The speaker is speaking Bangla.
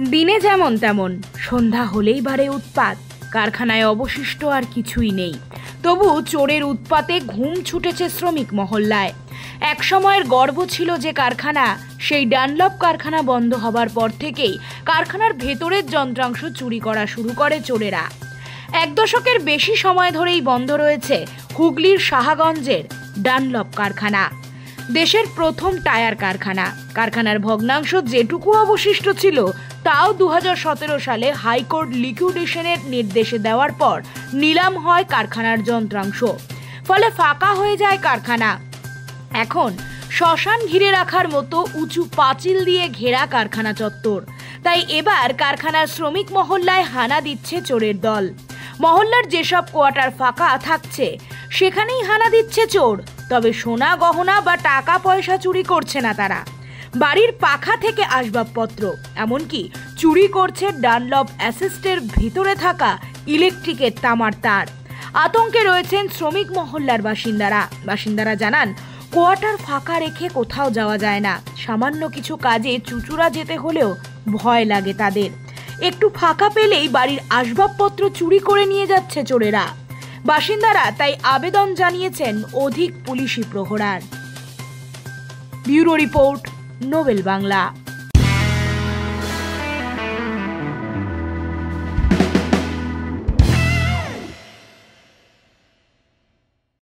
দিনে যেমন তেমন, সন্ধ্যা হলেই বাড়ে উৎপাত। কারখানায় অবশিষ্ট আর কিছুই নেই, তবু চোরের উৎপাতে ঘুম ছুটেছে শ্রমিক মহল্লায়। এক সময়ের গর্ব ছিল যে কারখানা, সেই ডানলপ কারখানা বন্ধ হবার পর থেকেই কারখানার ভেতরের যন্ত্রাংশ চুরি করা শুরু করে চোরেরা। এক দশকের বেশি সময় ধরেই বন্ধ রয়েছে হুগলির সাহাগঞ্জের ডানলপ কারখানা, দেশের প্রথম টায়ার কারখানা। কারখানার ভগ্নাংশ যেটুকু অবশিষ্ট ছিল তাও 2017 সালে হাইকোর্ট লিকুইডেশনের নির্দেশে দেওয়ার পর নিলাম হয় কারখানার যন্ত্রাংশ, ফলে ফাঁকা হয়ে যায় কারখানা। এখন শ্মশান ঘিরে রাখার মতো উঁচু পাঁচিল দিয়ে ঘেরা কারখানা চত্বর, তাই এবার কারখানার শ্রমিক মহল্লায় হানা দিচ্ছে চোরের দল। মহল্লার যেসব কোয়ার্টার ফাঁকা থাকছে সেখানেই হানা দিচ্ছে চোর, তবে সোনা গহনা বা টাকা পয়সা চুরি করছে না তারা। বাড়ির পাখা থেকে আসবাবপত্র, এমনকি চুরি করছে ডানলপ অ্যাসিস্টের ভিতরে থাকা ইলেকট্রিকের তামার তার। আতঙ্কে রয়েছেন শ্রমিক মহল্লার বাসিন্দারা জানান, কোয়ার্টার ফাঁকা রেখে কোথাও যাওয়া যায় না। সামান্য কিছু কাজে চুচুড়া যেতে হলেও ভয় লাগে তাদের। একটু ফাঁকা পেলেই বাড়ির আসবাবপত্র চুরি করে নিয়ে যাচ্ছে চোরেরা। বাসিন্দারা তাই আবেদন জানিয়েছেন অধিক পুলিশি প্রহরার। Bureau report, Nobel Bangla.